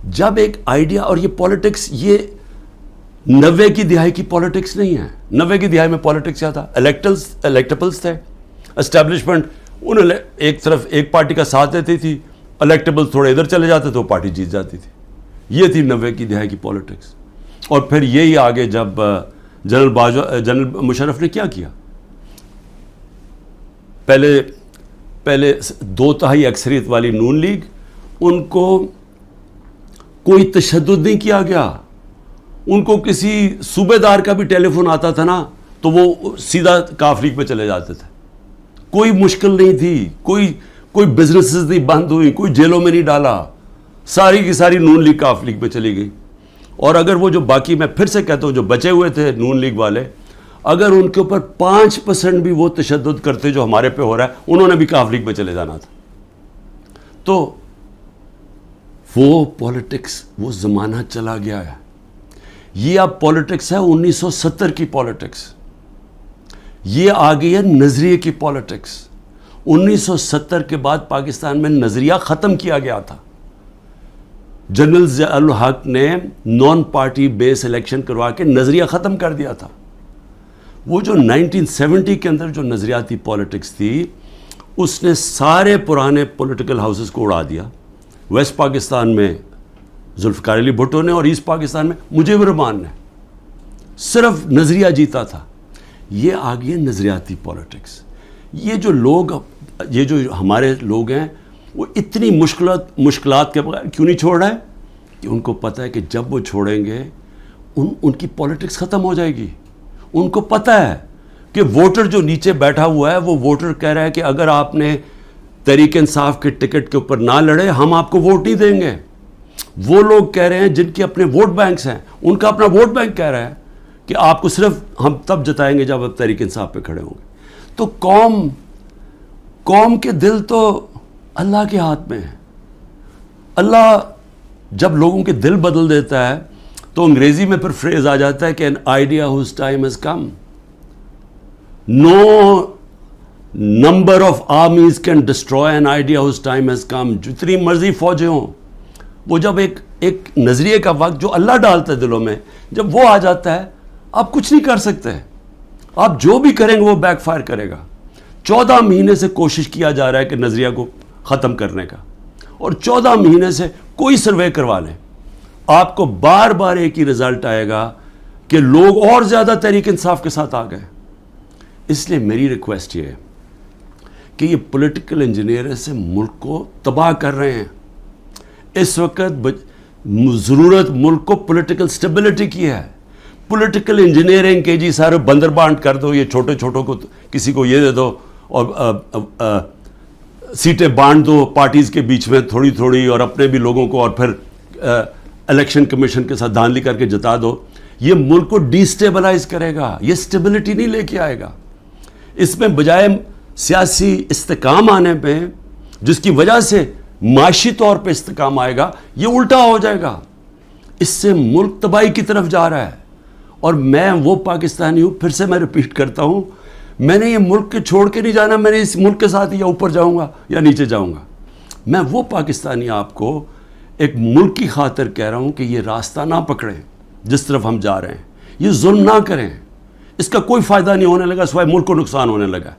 جب ایک آئیڈیا, اور یہ پالیٹکس یہ 90 کی دہائی کی پالیٹکس نہیں ہے. 90 کی دہائی میں پالیٹکس کیا تھا؟ الیکٹیبلز تھے, اسٹیبلشمنٹ انہوں ایک طرف ایک پارٹی کا ساتھ دیتی تھی, الیکٹیبلز تھوڑے ادھر چلے جاتے تو وہ پارٹی جیت جاتی تھی. یہ تھی 90 کی دہائی کی پالیٹکس. اور پھر یہی آگے جب جنرل مشرف نے کیا پہلے 2/3 اکثریت والی نون لیگ, ان کو کوئی تشدد نہیں کیا گیا. ان کو کسی صوبے دار کا بھی ٹیلی فون آتا تھا نا تو وہ سیدھا کاف لیگ پہ چلے جاتے تھے. کوئی مشکل نہیں تھی, کوئی بزنسز نہیں بند ہوئی, کوئی جیلوں میں نہیں ڈالا, ساری کی ساری نون لیگ کاف لیگ پہ چلی گئی. اور اگر وہ جو باقی, میں پھر سے کہتا ہوں, جو بچے ہوئے تھے نون لیگ والے, اگر ان کے اوپر 5% بھی وہ تشدد کرتے جو ہمارے پہ ہو رہا ہے, انہوں نے بھی کاف لیگ پہ چلے جانا تھا. تو وہ پالیٹکس, وہ زمانہ چلا گیا ہے. یہ اب پالیٹکس ہے 1970 کی پالیٹکس. یہ آ گئی ہے نظریے کی پالیٹکس. 1970 کے بعد پاکستان میں نظریہ ختم کیا گیا تھا. جنرل ضیاء الحق نے نان پارٹی بیس الیکشن کروا کے نظریہ ختم کر دیا تھا. وہ جو 1970 کے اندر جو نظریاتی پالیٹکس تھی, اس نے سارے پرانے پولیٹیکل ہاؤسز کو اڑا دیا. ویسٹ پاکستان میں ذوالفقار علی بھٹو نے, اور ایسٹ پاکستان میں مجیب الرحمان نے. صرف نظریہ جیتا تھا. یہ آ گئی ہے نظریاتی پالیٹکس. یہ جو ہمارے لوگ ہیں, وہ اتنی مشکلات کے بغیر کیوں نہیں چھوڑ رہے؟ کہ ان کو پتہ ہے کہ جب وہ چھوڑیں گے ان کی پالیٹکس ختم ہو جائے گی. ان کو پتہ ہے کہ ووٹر جو نیچے بیٹھا ہوا ہے, وہ ووٹر کہہ رہا ہے کہ اگر آپ نے تحریک انصاف کے ٹکٹ کے اوپر نہ لڑے, ہم آپ کو ووٹ نہیں دیں گے. وہ لوگ کہہ رہے ہیں جن کے اپنے ووٹ بینکس ہیں, ان کا اپنا ووٹ بینک کہہ رہا ہے کہ آپ کو صرف ہم تب جتائیں گے جب آپ تحریک انصاف پہ کھڑے ہوں گے. تو قوم کے دل تو اللہ کے ہاتھ میں ہے. اللہ جب لوگوں کے دل بدل دیتا ہے تو انگریزی میں پھر فریز آ جاتا ہے کہ an idea whose time has come. No number of armies can destroy an idea whose time has come. جتنی مرضی فوجیں ہوں, وہ جب ایک نظریے کا وقت جو اللہ ڈالتا ہے دلوں میں, جب وہ آ جاتا ہے, آپ کچھ نہیں کر سکتے. آپ جو بھی کریں گے وہ بیک فائر کرے گا. 14 مہینے سے کوشش کیا جا رہا ہے کہ نظریہ کو ختم کرنے کا, اور 14 مہینے سے کوئی سروے کروا لیں, آپ کو بار بار ایک ہی رزلٹ آئے گا کہ لوگ اور زیادہ تحریک انصاف کے ساتھ آ گئے. اس لیے میری ریکویسٹ یہ ہے کہ یہ پولیٹیکل انجینئر سے ملک کو تباہ کر رہے ہیں. اس وقت ضرورت ملک کو پولیٹیکل سٹیبلٹی کی ہے. پولیٹیکل انجینئرنگ کے جی سارے بندر بانٹ کر دو, یہ چھوٹے چھوٹوں کو کسی کو یہ دے دو, اور سیٹیں بانٹ دو پارٹیز کے بیچ میں تھوڑی تھوڑی, اور اپنے بھی لوگوں کو, اور پھر الیکشن کمیشن کے ساتھ دھاندلی کر کے جتا دو. یہ ملک کو ڈی سٹیبلائز کرے گا, یہ سٹیبلٹی نہیں لے کے آئے گا. اس میں بجائے سیاسی استحکام آنے پہ, جس کی وجہ سے معاشی طور پہ استحکام آئے گا, یہ الٹا ہو جائے گا. اس سے ملک تباہی کی طرف جا رہا ہے. اور میں وہ پاکستانی ہوں, پھر سے میں ریپیٹ کرتا ہوں, میں نے یہ ملک کے چھوڑ کے نہیں جانا. میں نے اس ملک کے ساتھ یا اوپر جاؤں گا یا نیچے جاؤں گا. میں وہ پاکستانی آپ کو ایک ملک کی خاطر کہہ رہا ہوں کہ یہ راستہ نہ پکڑیں جس طرف ہم جا رہے ہیں. یہ ظلم نہ کریں, اس کا کوئی فائدہ نہیں ہونے لگا سوائے ملک کو نقصان ہونے لگا.